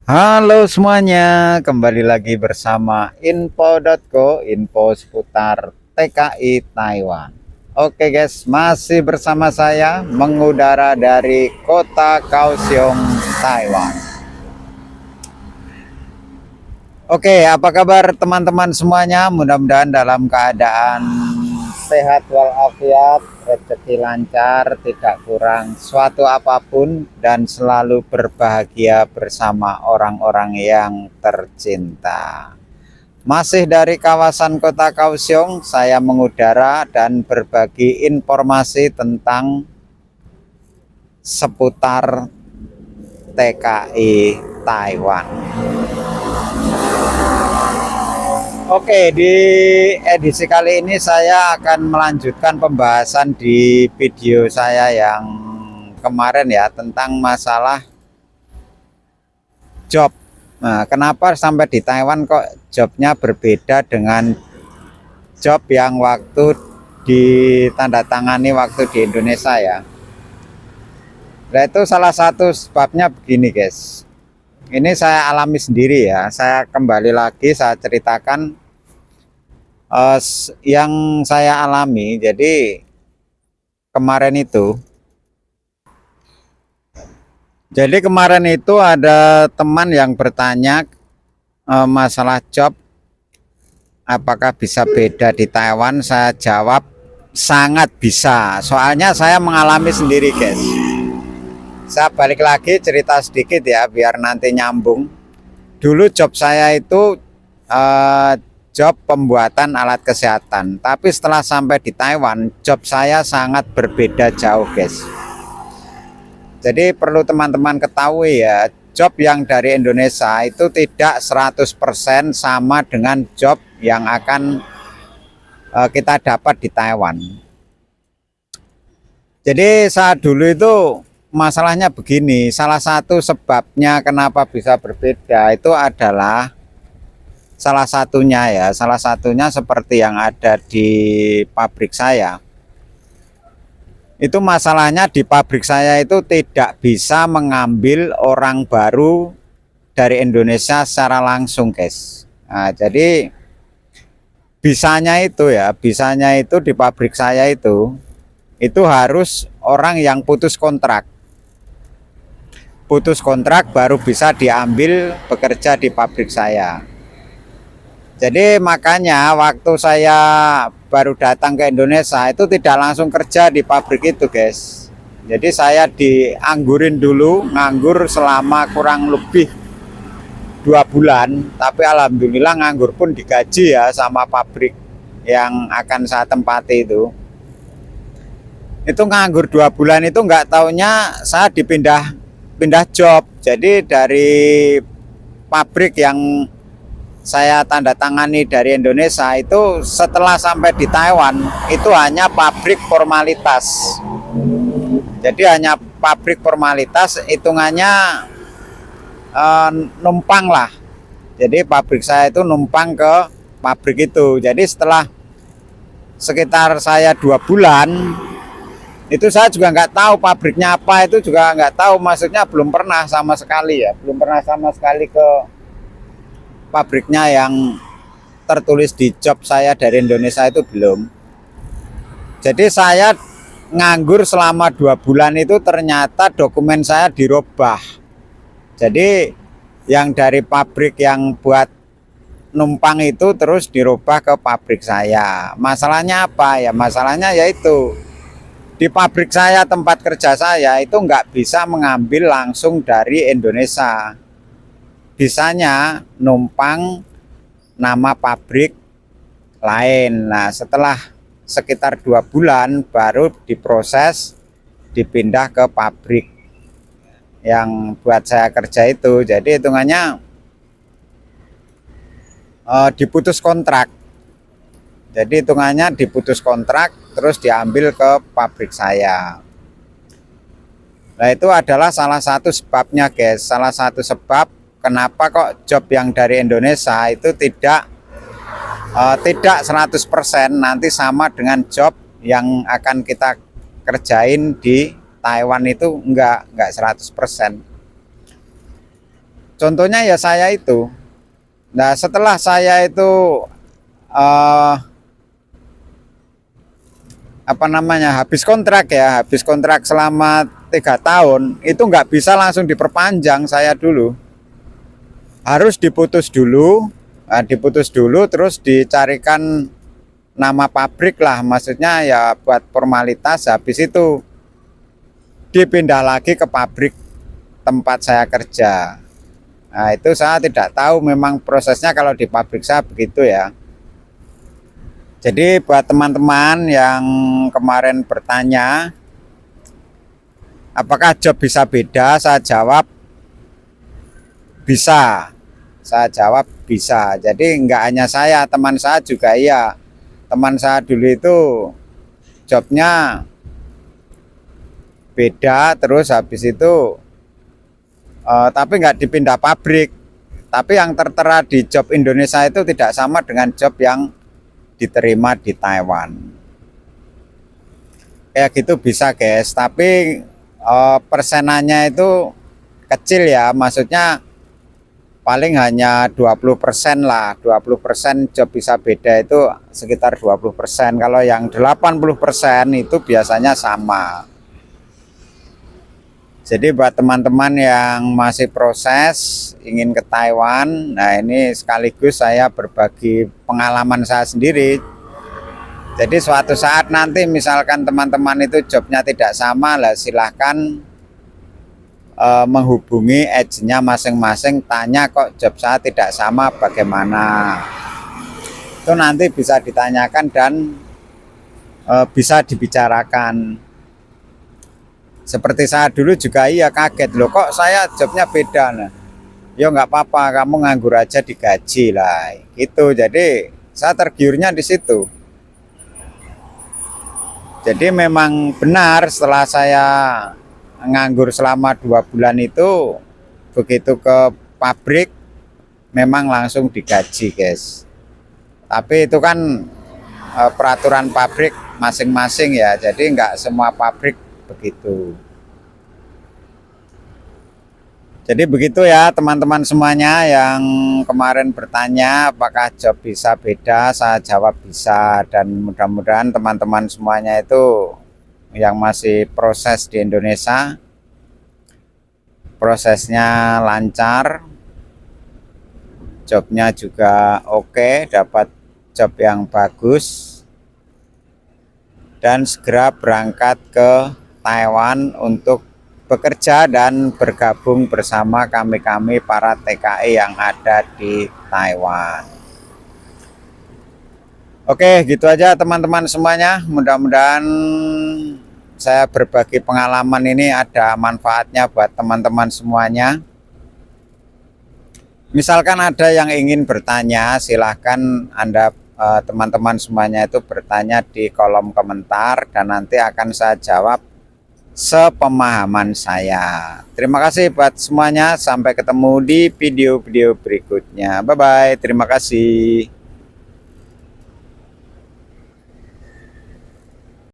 Halo semuanya, kembali lagi bersama info.co, info seputar TKI Taiwan. Oke guys, masih bersama saya mengudara dari kota Kaohsiung, Taiwan. Oke, apa kabar teman-teman semuanya? Mudah-mudahan dalam keadaan sehat walafiat, rezeki lancar, tidak kurang suatu apapun, dan selalu berbahagia bersama orang-orang yang tercinta. Masih dari kawasan kota Kaohsiung, saya mengudara dan berbagi informasi tentang seputar TKI Taiwan. Oke, di edisi kali ini saya akan melanjutkan pembahasan di video saya yang kemarin ya, tentang masalah job. Nah, kenapa sampai di Taiwan kok jobnya berbeda dengan job yang waktu ditandatangani waktu di Indonesia ya. Nah, itu salah satu sebabnya begini guys. Ini saya alami sendiri ya. Saya kembali lagi saya ceritakan yang saya alami. Jadi kemarin itu ada teman yang bertanya masalah job apakah bisa beda di Taiwan. Saya jawab sangat bisa. Soalnya saya mengalami sendiri guys. Saya balik lagi cerita sedikit ya biar nanti nyambung. Dulu job saya itu job pembuatan alat kesehatan. Tapi setelah sampai di Taiwan, job saya sangat berbeda jauh guys. Jadi perlu teman-teman ketahui ya, job yang dari Indonesia itu tidak 100% sama dengan job yang akan kita dapat di Taiwan. Jadi saat dulu itu masalahnya begini, salah satu sebabnya kenapa bisa berbeda itu adalah salah satunya seperti yang ada di pabrik saya. Itu masalahnya di pabrik saya itu tidak bisa mengambil orang baru dari Indonesia secara langsung guys. Nah, jadi bisanya itu di pabrik saya itu harus orang yang putus kontrak baru bisa diambil bekerja di pabrik saya. Jadi makanya waktu saya baru datang ke Indonesia itu tidak langsung kerja di pabrik itu guys. Jadi saya dianggurin dulu, nganggur selama kurang lebih 2 bulan. Tapi alhamdulillah nganggur pun digaji ya sama pabrik yang akan saya tempati itu. Itu nganggur 2 bulan itu nggak taunya saya pindah job. Jadi dari pabrik yang saya tanda tangani dari Indonesia itu setelah sampai di Taiwan itu hanya pabrik formalitas. Jadi hanya pabrik formalitas, hitungannya numpang lah. Jadi pabrik saya itu numpang ke pabrik itu. Jadi setelah sekitar saya 2 bulan itu saya juga nggak tahu pabriknya apa, itu juga nggak tahu, maksudnya belum pernah sama sekali ke pabriknya yang tertulis di job saya dari Indonesia itu belum. Jadi saya nganggur selama 2 bulan itu ternyata dokumen saya dirubah. Jadi yang dari pabrik yang buat numpang itu terus dirubah ke pabrik saya. Masalahnya apa ya? Masalahnya yaitu di pabrik saya, tempat kerja saya itu nggak bisa mengambil langsung dari Indonesia. Bisanya numpang nama pabrik lain. Nah setelah sekitar 2 bulan baru diproses dipindah ke pabrik yang buat saya kerja itu. Jadi hitungannya diputus kontrak. Jadi hitungannya diputus kontrak terus diambil ke pabrik saya. Nah itu adalah salah satu sebabnya guys. Salah satu sebab kenapa kok job yang dari Indonesia itu tidak 100% nanti sama dengan job yang akan kita kerjain di Taiwan itu enggak 100%. Contohnya ya saya itu. Nah, setelah saya itu eh, apa namanya habis kontrak selama 3 tahun, itu nggak bisa langsung diperpanjang. Saya dulu harus diputus dulu. Nah, diputus dulu terus dicarikan nama pabrik lah, maksudnya ya buat formalitas. Habis itu dipindah lagi ke pabrik tempat saya kerja. Nah, itu saya tidak tahu memang prosesnya kalau di pabrik saya begitu ya. Jadi buat teman-teman yang kemarin bertanya apakah job bisa beda, saya jawab bisa. Saya jawab bisa. Jadi enggak hanya saya, teman saya juga iya. Teman saya dulu itu jobnya beda, terus habis itu tapi nggak dipindah pabrik. Tapi yang tertera di job Indonesia itu tidak sama dengan job yang diterima di Taiwan. Kayak gitu bisa guys, tapi persenannya itu kecil ya, maksudnya paling hanya 20% lah. 20% job bisa beda itu sekitar 20%. Kalau yang 80% itu biasanya sama. Jadi buat teman-teman yang masih proses ingin ke Taiwan, nah ini sekaligus saya berbagi pengalaman saya sendiri. Jadi suatu saat nanti misalkan teman-teman itu jobnya tidak sama lah, silahkan menghubungi agennya masing-masing, tanya kok job saya tidak sama bagaimana. Itu nanti bisa ditanyakan dan bisa dibicarakan. Seperti saya dulu juga iya kaget loh, kok saya jobnya beda. Nah, ya nggak apa-apa, kamu nganggur aja digaji lah gitu. Jadi saya tergiurnya di situ. Jadi memang benar setelah saya nganggur selama 2 bulan itu, begitu ke pabrik memang langsung digaji guys. Tapi itu kan peraturan pabrik masing-masing ya, jadi nggak semua pabrik begitu. Jadi begitu ya teman-teman semuanya yang kemarin bertanya apakah job bisa beda, saya jawab bisa. Dan mudah-mudahan teman-teman semuanya itu yang masih proses di Indonesia prosesnya lancar, jobnya juga oke, dapat job yang bagus, dan segera berangkat ke Taiwan untuk bekerja dan bergabung bersama kami-kami para TKI yang ada di Taiwan. Oke, gitu aja teman-teman semuanya. Mudah-mudahan saya berbagi pengalaman ini ada manfaatnya buat teman-teman semuanya. Misalkan ada yang ingin bertanya, silahkan Anda teman-teman semuanya itu bertanya di kolom komentar dan nanti akan saya jawab sepemahaman saya. Terima kasih buat semuanya. Sampai ketemu di video-video berikutnya. Bye-bye. Terima kasih.